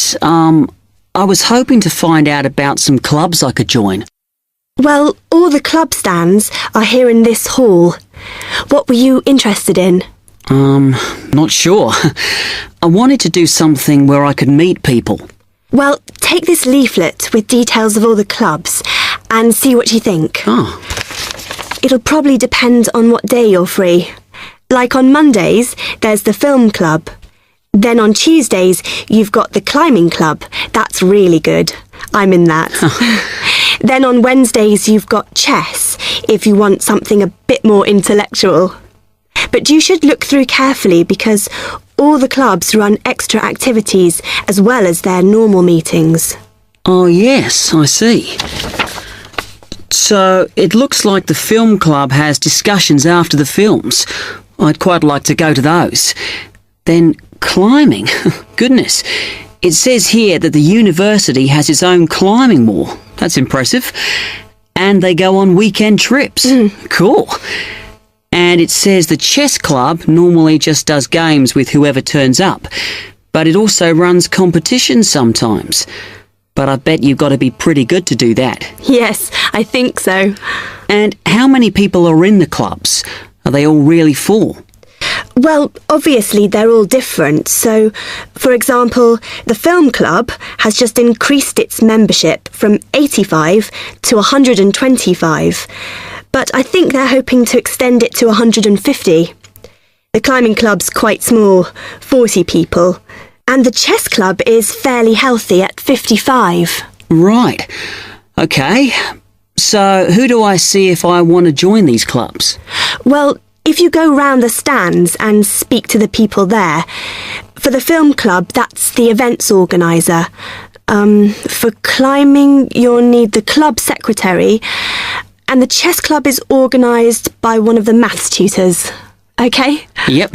Yes, I was hoping to find out about some clubs I could join. Well, all the club stands are here in this hall. What were you interested in? Not sure. I wanted to do something where I could meet people. Well, take this leaflet with details of all the clubs and see what you think. Oh, It'll probably depend on what day you're free. Like on Mondays, there's the film club. Then on Tuesdays, you've got the climbing club. That's really good. I'm in that. Then on Wednesdays, you've got chess, if you want something a bit more intellectual. But you should look through carefully because all the clubs run extra activities as well as their normal meetings. Oh yes, I see. So it looks like the film club has discussions after the films. I'd quite like to go to those. Then climbing. Goodness. It says here that the university has its own climbing wall. That's impressive. And they go on weekend trips. Cool. And it says the chess club normally just does games with whoever turns up, but it also runs competitions sometimes. But I bet you've got to be pretty good to do that. Yes, I think so. And how many people are in the clubs? Are they all really full? Well, obviously they're all different. So, for example, the film club has just increased its membership from 85 to 125. But I think they're hoping to extend it to 150. The climbing club's quite small, 40 people. And the chess club is fairly healthy at 55. Right. Okay. So who do I see if I want to join these clubs? Well, if you go round the stands and speak to the people there, for the film club, that's the events organiser. For climbing, you'll need the club secretary, and the chess club is organised by one of the maths tutors. OK? Yep.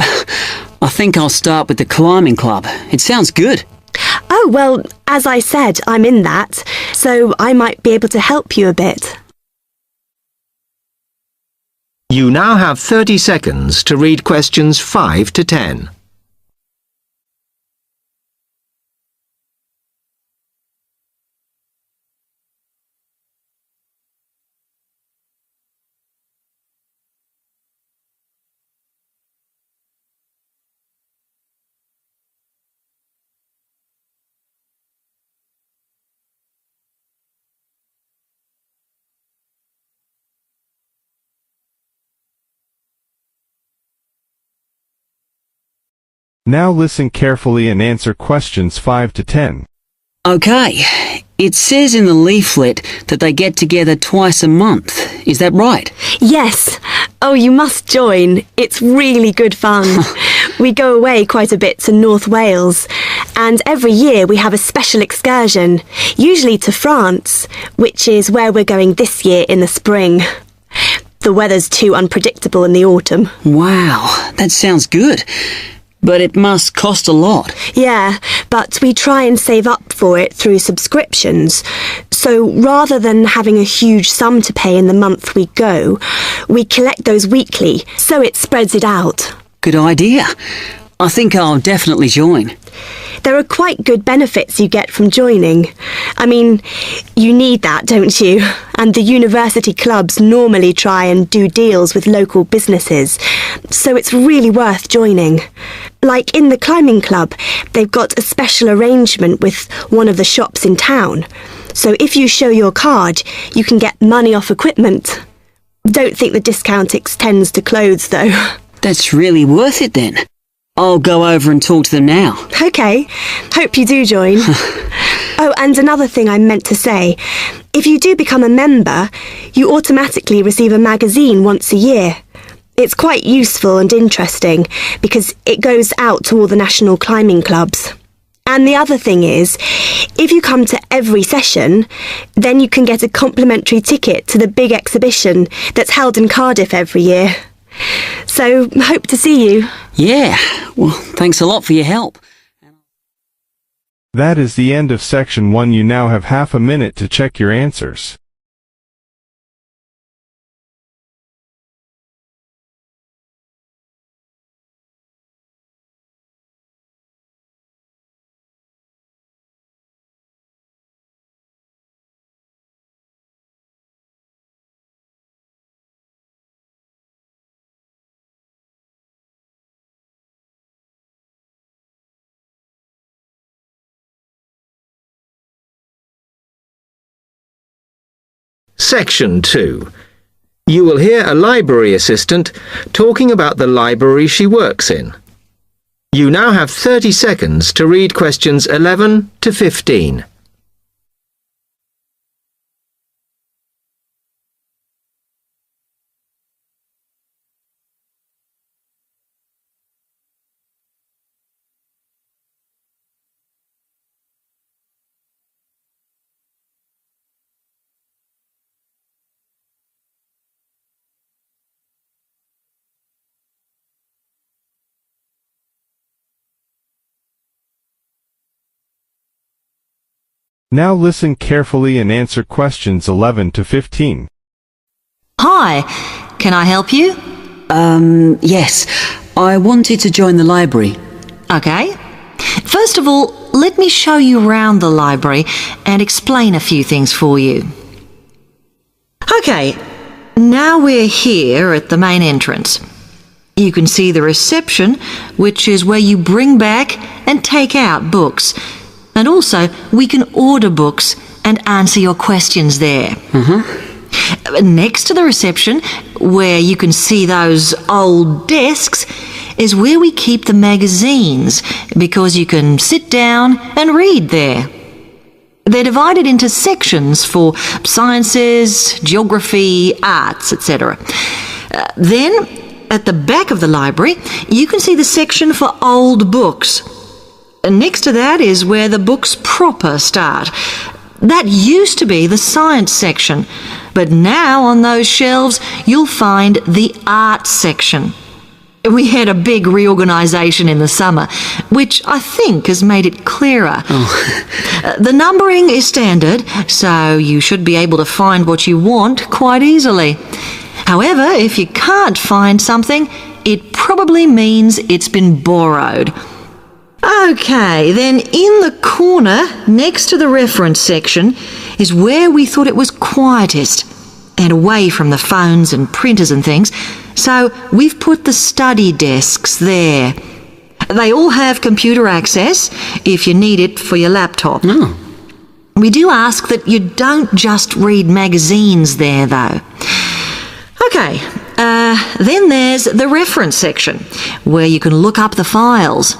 I think I'll start with the climbing club. It sounds good. Oh, well, as I said, I'm in that, so I might be able to help you a bit. You now have 30 seconds to read questions 5 to 10. Now listen carefully and answer questions 5 to 10. OK. It says in the leaflet that they get together twice a month. Is that right? Yes. Oh, you must join. It's really good fun. We go away quite a bit to North Wales, and every year we have a special excursion, usually to France, which is where we're going this year in the spring. The weather's too unpredictable in the autumn. Wow, that sounds good. But it must cost a lot. Yeah, but we try and save up for it through subscriptions. So rather than having a huge sum to pay in the month we go, we collect those weekly, so it spreads it out. Good idea. I think I'll definitely join. There are quite good benefits you get from joining. I mean, you need that, don't you? And the university clubs normally try and do deals with local businesses, so it's really worth joining. Like in the climbing club, they've got a special arrangement with one of the shops in town. So if you show your card, you can get money off equipment. Don't think the discount extends to clothes, though. That's really worth it then. I'll go over and talk to them now. OK. Hope you do join. Oh, and another thing I meant to say. If you do become a member, you automatically receive a magazine once a year. It's quite useful and interesting because it goes out to all the national climbing clubs. And the other thing is, if you come to every session, then you can get a complimentary ticket to the big exhibition that's held in Cardiff every year. So, hope to see you. Yeah, well, thanks a lot for your help. That is the end of section 1. You now have half a minute to check your answers. Section 2. You will hear a library assistant talking about the library she works in. You now have 30 seconds to read questions 11 to 15. Now listen carefully and answer questions 11 to 15. Hi, can I help you? Yes. I wanted to join the library. Okay. First of all, let me show you around the library and explain a few things for you. Okay, now we're here at the main entrance. You can see the reception, which is where you bring back and take out books. And also, we can order books and answer your questions there. Next to the reception, where you can see those old desks, is where we keep the magazines, because you can sit down and read there. They're divided into sections for sciences, geography, arts, etc. Then, at the back of the library, you can see the section for old books. Next to that is where the books proper start. That used to be the science section, but now on those shelves you'll find the art section. We had a big reorganisation in the summer, which I think has made it clearer. The numbering is standard, so you should be able to find what you want quite easily. However, if you can't find something, it probably means it's been borrowed. Okay, then in the corner next to the reference section is where we thought it was quietest and away from the phones and printers and things, so we've put the study desks there. They all have computer access if you need it for your laptop. We do ask that you don't just read magazines there though. Okay, then there's the reference section where you can look up the files.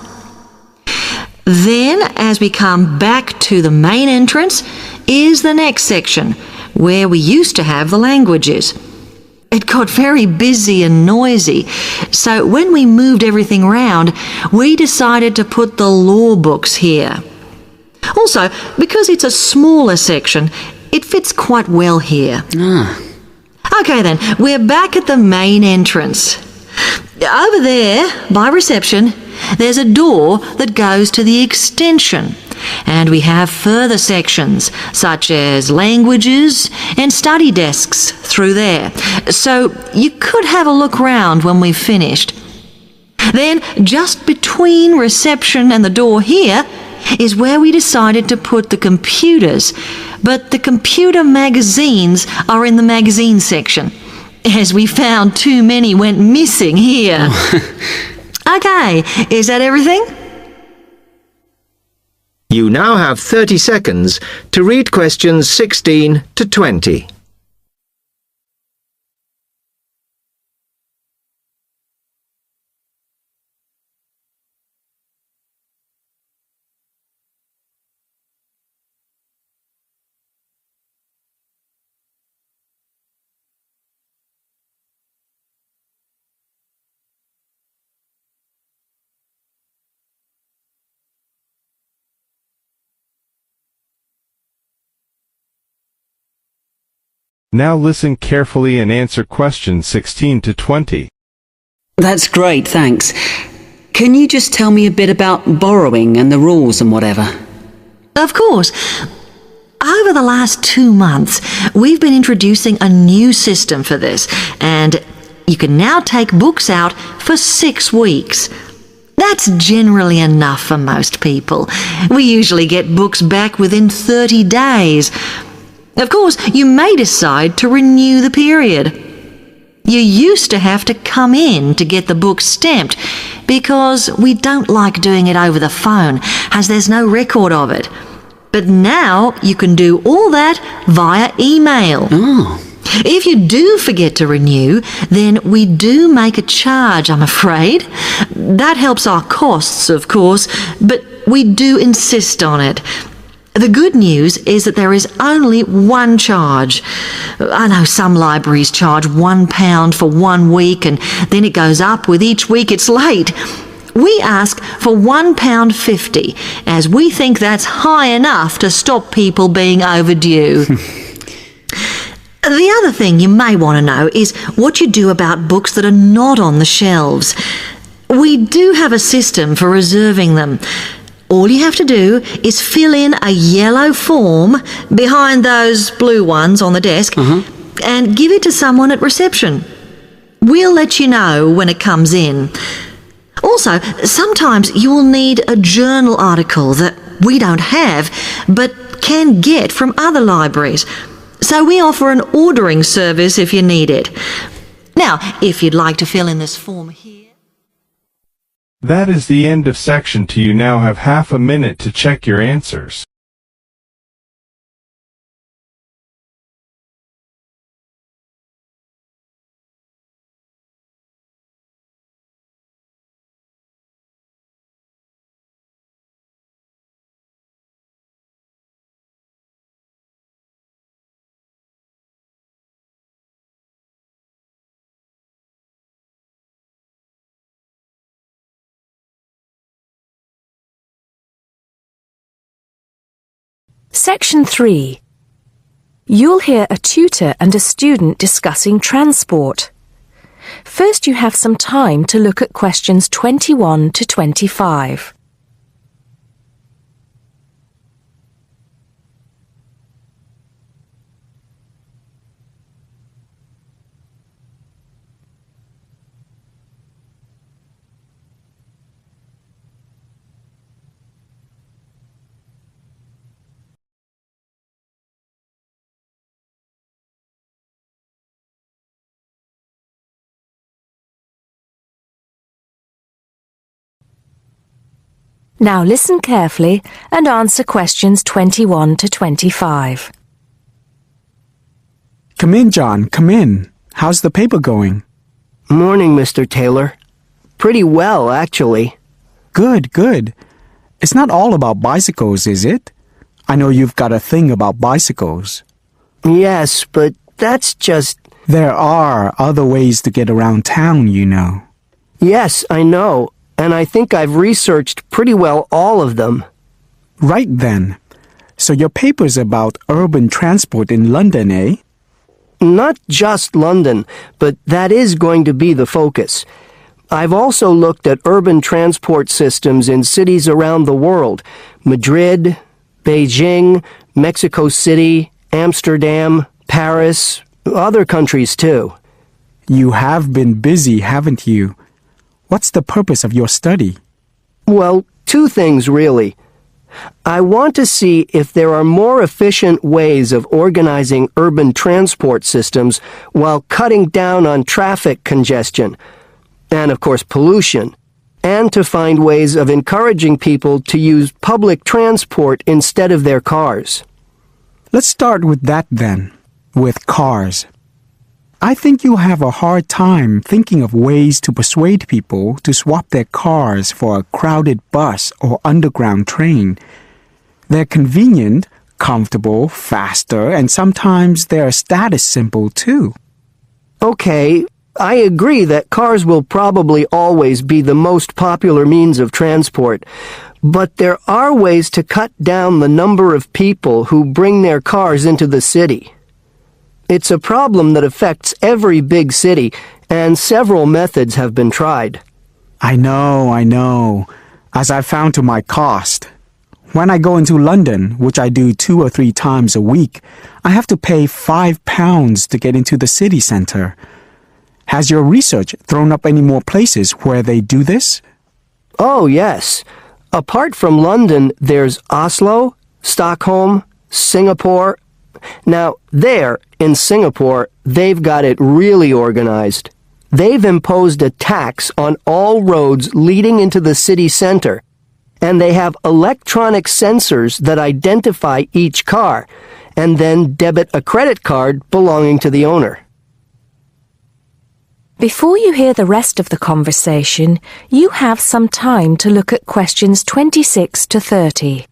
Then, as we come back to the main entrance, is the next section, where we used to have the languages. It got very busy and noisy, so when we moved everything round, we decided to put the law books here. Also, because it's a smaller section, it fits quite well here. Okay then, we're back at the main entrance. Over there, by reception, there's a door that goes to the extension, and we have further sections such as languages and study desks through there, so you could have a look round when we've finished. Then, just between reception and the door here is where we decided to put the computers, but the computer magazines are in the magazine section, as we found too many went missing here. Okay, is that everything? You now have 30 seconds to read questions 16 to 20. Now listen carefully and answer questions 16 to 20. That's great, thanks. Can you just tell me a bit about borrowing and the rules and whatever? Of course. Over the last 2 months, we've been introducing a new system for this, and you can now take books out for 6 weeks. That's generally enough for most people. We usually get books back within 30 days. Of course, you may decide to renew the period. You used to have to come in to get the book stamped because we don't like doing it over the phone, as there's no record of it. But now you can do all that via email. Oh. If you do forget to renew, then we do make a charge, I'm afraid. That helps our costs, of course, but we do insist on it. The good news is that there is only one charge. I know some libraries charge £1 for 1 week and then it goes up with each week it's late. We ask for £1.50 as we think that's high enough to stop people being overdue. The other thing you may want to know is what you do about books that are not on the shelves. We do have a system for reserving them. All you have to do is fill in a yellow form behind those blue ones on the desk and give it to someone at reception. We'll let you know when it comes in. Also, sometimes you will need a journal article that we don't have but can get from other libraries. So we offer an ordering service if you need it. Now, if you'd like to fill in this form here... That is the end of section 2. You now have half a minute to check your answers. Section 3. You'll hear a tutor and a student discussing transport. First, you have some time to look at questions 21 to 25. Now listen carefully and answer questions 21 to 25. Come in, John, come in. How's the paper going? Morning, Mr. Taylor. Pretty well, actually. Good, good. It's not all about bicycles, is it? I know you've got a thing about bicycles. Yes, but that's just... There are other ways to get around town, you know. Yes, I know. And I think I've researched pretty well all of them. Right then. So your paper's about urban transport in London, eh? Not just London, but that is going to be the focus. I've also looked at urban transport systems in cities around the world. Madrid, Beijing, Mexico City, Amsterdam, Paris, other countries too. You have been busy, haven't you? What's the purpose of your study? Well, two things really. I want to see if there are more efficient ways of organizing urban transport systems while cutting down on traffic congestion, and of course pollution, and to find ways of encouraging people to use public transport instead of their cars. Let's start with that then, with cars. I think you'll have a hard time thinking of ways to persuade people to swap their cars for a crowded bus or underground train. They're convenient, comfortable, faster, and sometimes they're a status symbol too. Okay, I agree that cars will probably always be the most popular means of transport, but there are ways to cut down the number of people who bring their cars into the city. It's a problem that affects every big city, and several methods have been tried. I know. As I've found to my cost. When I go into London, which I do 2 or 3 times a week, I have to pay £5 to get into the city centre. Has your research thrown up any more places where they do this? Oh, yes. Apart from London, there's Oslo, Stockholm, Singapore. Now, there, in Singapore, they've got it really organized. They've imposed a tax on all roads leading into the city center, and they have electronic sensors that identify each car, and then debit a credit card belonging to the owner. Before you hear the rest of the conversation, you have some time to look at questions 26 to 30.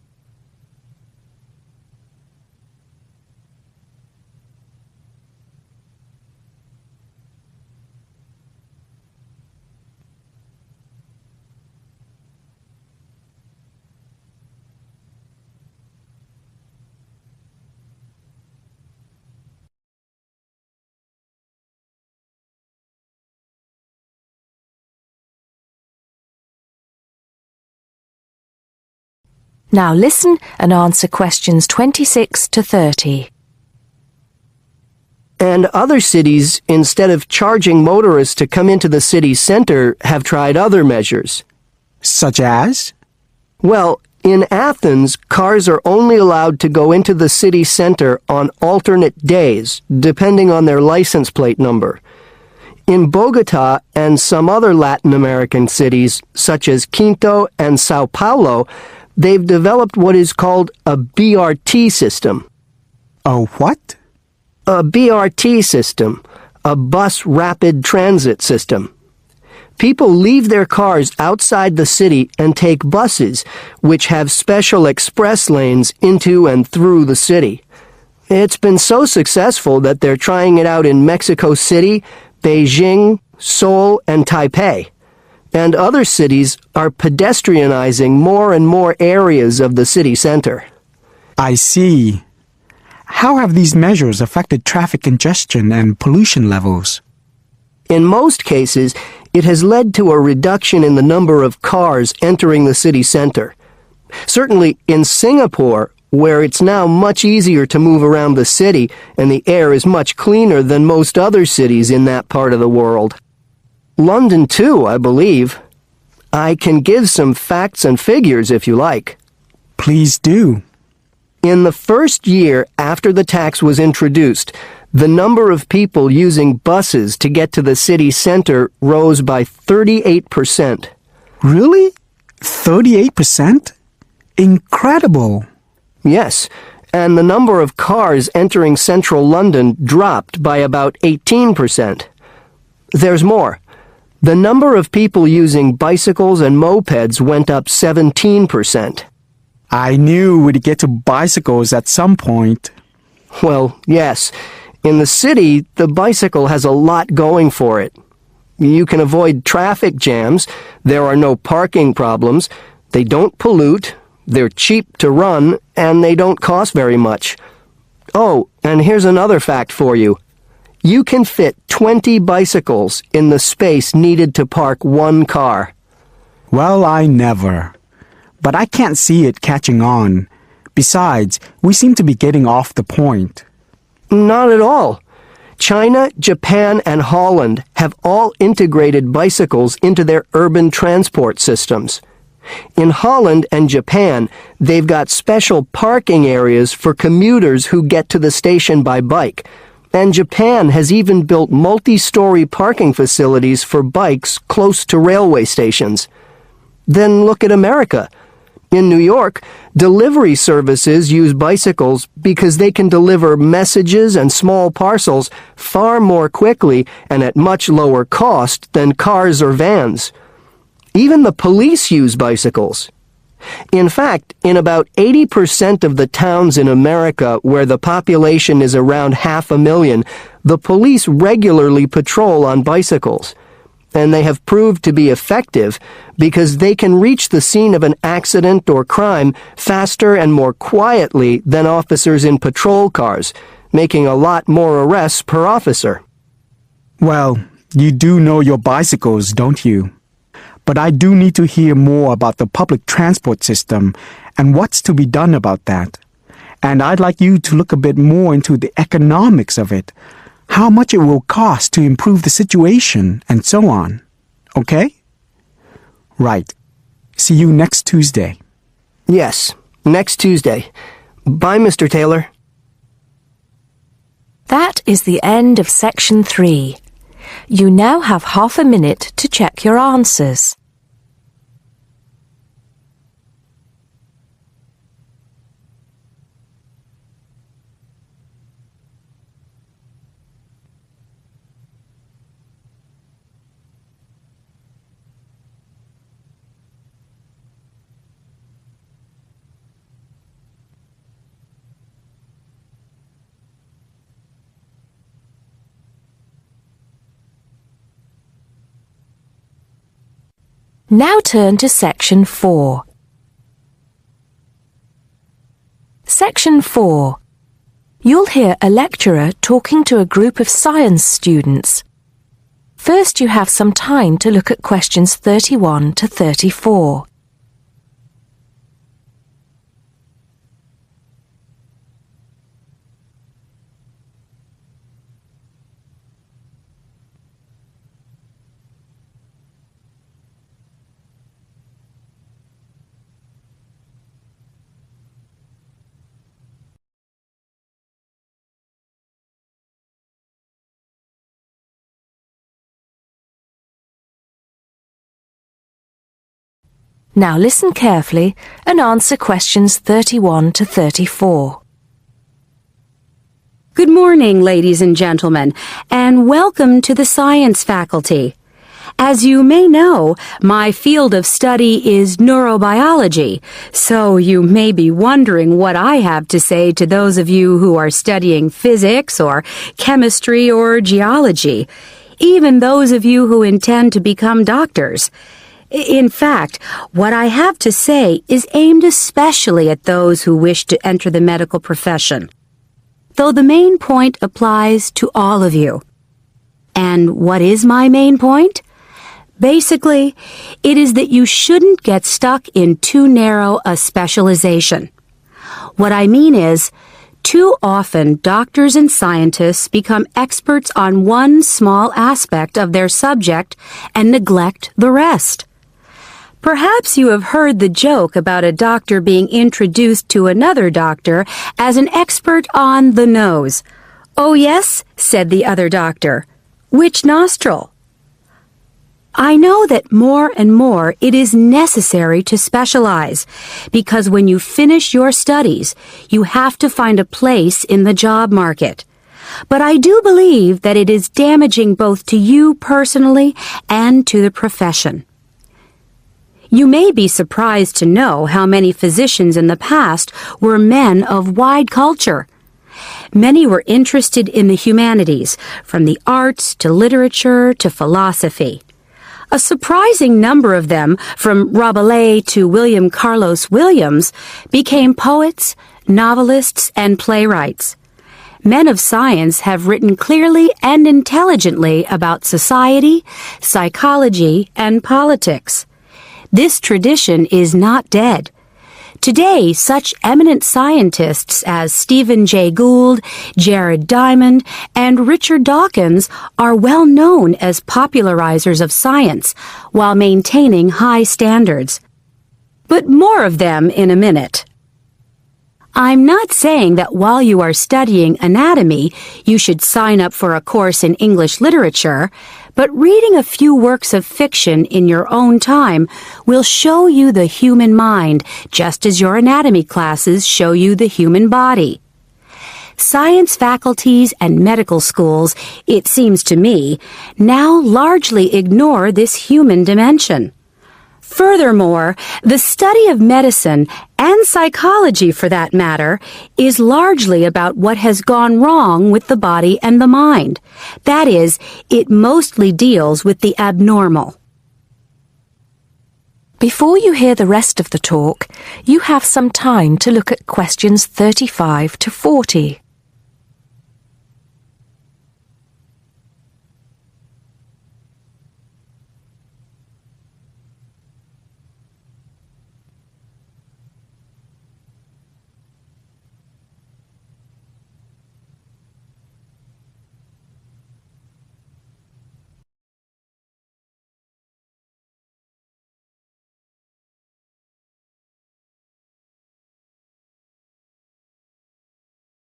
Now listen and answer questions 26 to 30. And other cities, instead of charging motorists to come into the city center, have tried other measures. Such as? Well, in Athens, cars are only allowed to go into the city center on alternate days, depending on their license plate number. In Bogota and some other Latin American cities, such as Quito and Sao Paulo, they've developed what is called a BRT system. A what? A BRT system, a bus rapid transit system. People leave their cars outside the city and take buses, which have special express lanes into and through the city. It's been so successful that they're trying it out in Mexico City, Beijing, Seoul, and Taipei. And other cities are pedestrianizing more and more areas of the city center. I see. How have these measures affected traffic congestion and pollution levels? In most cases, it has led to a reduction in the number of cars entering the city center. Certainly in Singapore, where it's now much easier to move around the city and the air is much cleaner than most other cities in that part of the world. London, too, I believe. I can give some facts and figures if you like. Please do. In the first year after the tax was introduced, the number of people using buses to get to the city center rose by 38%. Really? 38%? Incredible. Yes, and the number of cars entering central London dropped by about 18%. There's more. The number of people using bicycles and mopeds went up 17%. I knew we'd get to bicycles at some point. Well, yes. In the city, the bicycle has a lot going for it. You can avoid traffic jams, there are no parking problems, they don't pollute, they're cheap to run, and they don't cost very much. Oh, and here's another fact for you. You can fit 20 bicycles in the space needed to park one car. Well, I never. But I can't see it catching on. Besides, we seem to be getting off the point. Not at all. China, Japan, and Holland have all integrated bicycles into their urban transport systems. In Holland and Japan, they've got special parking areas for commuters who get to the station by bike. And Japan has even built multi-story parking facilities for bikes close to railway stations. Then look at America. In New York, delivery services use bicycles because they can deliver messages and small parcels far more quickly and at much lower cost than cars or vans. Even the police use bicycles. In fact, in about 80% of the towns in America where the population is around 500,000, the police regularly patrol on bicycles. And they have proved to be effective because they can reach the scene of an accident or crime faster and more quietly than officers in patrol cars, making a lot more arrests per officer. Well, you do know your bicycles, don't you? But I do need to hear more about the public transport system and what's to be done about that. And I'd like you to look a bit more into the economics of it, how much it will cost to improve the situation, and so on. Okay? Right. See you next Tuesday. Yes, next Tuesday. Bye, Mr. Taylor. That is the end of section 3. You now have half a minute to check your answers. Now turn to Section 4. Section 4. You'll hear a lecturer talking to a group of science students. First, you have some time to look at questions 31 to 34. Now listen carefully and answer questions 31 to 34. Good morning, ladies and gentlemen, and welcome to the science faculty. As you may know, my field of study is neurobiology, so you may be wondering what I have to say to those of you who are studying physics or chemistry or geology, even those of you who intend to become doctors. In fact, what I have to say is aimed especially at those who wish to enter the medical profession, though the main point applies to all of you. And what is my main point? Basically, it is that you shouldn't get stuck in too narrow a specialization. What I mean is, too often doctors and scientists become experts on one small aspect of their subject and neglect the rest. Perhaps you have heard the joke about a doctor being introduced to another doctor as an expert on the nose. "Oh yes," said the other doctor. "Which nostril?" I know that more and more it is necessary to specialize, because when you finish your studies, you have to find a place in the job market. But I do believe that it is damaging both to you personally and to the profession. You may be surprised to know how many physicians in the past were men of wide culture. Many were interested in the humanities, from the arts to literature to philosophy. A surprising number of them, from Rabelais to William Carlos Williams, became poets, novelists, and playwrights. Men of science have written clearly and intelligently about society, psychology, and politics. This tradition is not dead. Today, such eminent scientists as Stephen Jay Gould, Jared Diamond, and Richard Dawkins are well known as popularizers of science while maintaining high standards. But more of them in a minute. I'm not saying that while you are studying anatomy, you should sign up for a course in English literature, but reading a few works of fiction in your own time will show you the human mind, just as your anatomy classes show you the human body. Science faculties and medical schools, it seems to me, now largely ignore this human dimension. Furthermore, the study of medicine, and psychology for that matter, is largely about what has gone wrong with the body and the mind. That is, it mostly deals with the abnormal. Before you hear the rest of the talk, you have some time to look at questions 35 to 40.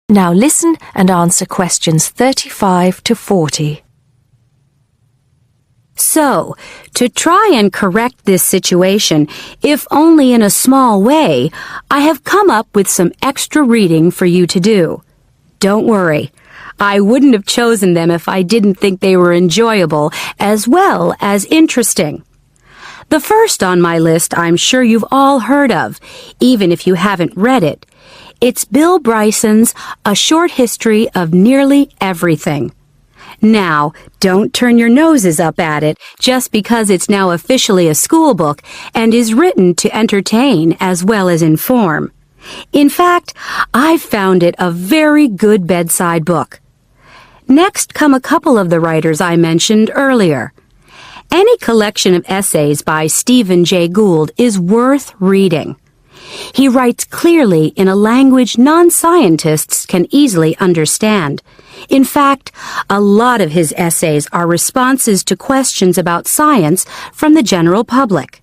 Now listen and answer questions 35 to 40. So, to try and correct this situation, if only in a small way, I have come up with some extra reading for you to do. Don't worry. I wouldn't have chosen them if I didn't think they were enjoyable as well as interesting. The first on my list I'm sure you've all heard of, even if you haven't read it. It's Bill Bryson's A Short History of Nearly Everything. Now, don't turn your noses up at it just because it's now officially a school book and is written to entertain as well as inform. In fact, I've found it a very good bedside book. Next come a couple of the writers I mentioned earlier. Any collection of essays by Stephen Jay Gould is worth reading. He writes clearly in a language non-scientists can easily understand. In fact, a lot of his essays are responses to questions about science from the general public.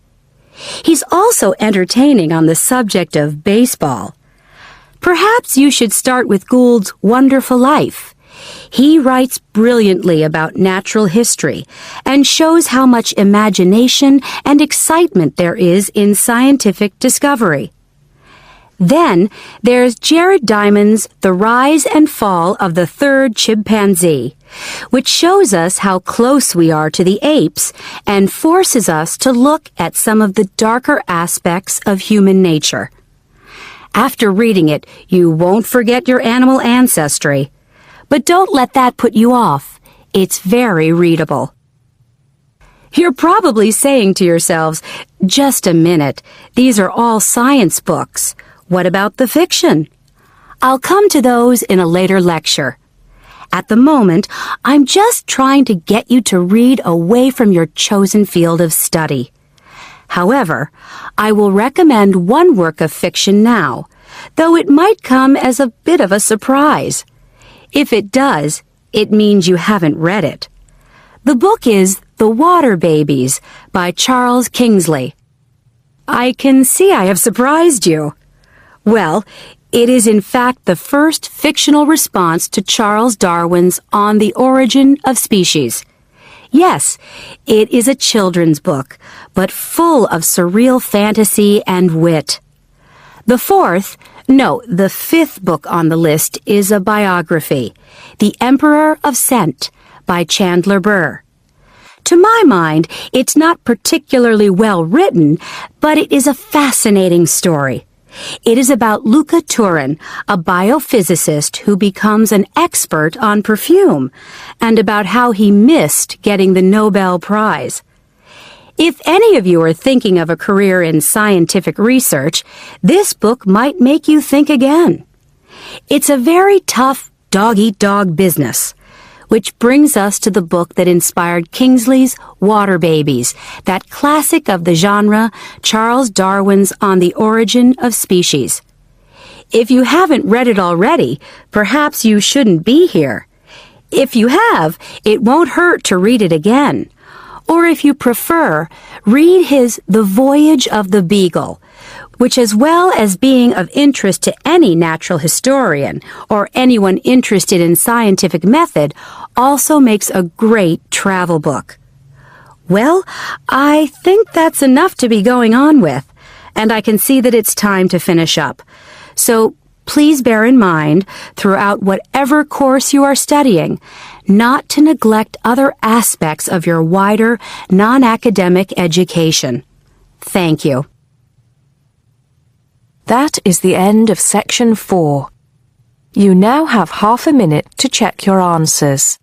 He's also entertaining on the subject of baseball. Perhaps you should start with Gould's Wonderful Life. He writes brilliantly about natural history and shows how much imagination and excitement there is in scientific discovery. Then there's Jared Diamond's The Rise and Fall of the Third Chimpanzee, which shows us how close we are to the apes and forces us to look at some of the darker aspects of human nature. After reading it, you won't forget your animal ancestry. But don't let that put you off. It's very readable. You're probably saying to yourselves, just a minute, these are all science books. What about the fiction? I'll come to those in a later lecture. At the moment, I'm just trying to get you to read away from your chosen field of study. However, I will recommend one work of fiction now, though it might come as a bit of a surprise. If it does, it means you haven't read it. The book is The Water Babies by Charles Kingsley. I can see I have surprised you. Well, it is in fact the first fictional response to Charles Darwin's On the Origin of Species. Yes, it is a children's book, but full of surreal fantasy and wit. The fifth book on the list is a biography, The Emperor of Scent by Chandler Burr. To my mind, it's not particularly well written, but it is a fascinating story. It is about Luca Turin, a biophysicist who becomes an expert on perfume, and about how he missed getting the Nobel Prize. If any of you are thinking of a career in scientific research, this book might make you think again. It's a very tough dog-eat-dog business, which brings us to the book that inspired Kingsley's Water Babies, that classic of the genre, Charles Darwin's On the Origin of Species. If you haven't read it already, perhaps you shouldn't be here. If you have, it won't hurt to read it again. Or if you prefer, read his The Voyage of the Beagle, which, as well as being of interest to any natural historian or anyone interested in scientific method, also makes a great travel book. Well, I think that's enough to be going on with, and I can see that it's time to finish up. So please bear in mind, throughout whatever course you are studying, not to neglect other aspects of your wider, non-academic education. Thank you. That is the end of section 4. You now have half a minute to check your answers.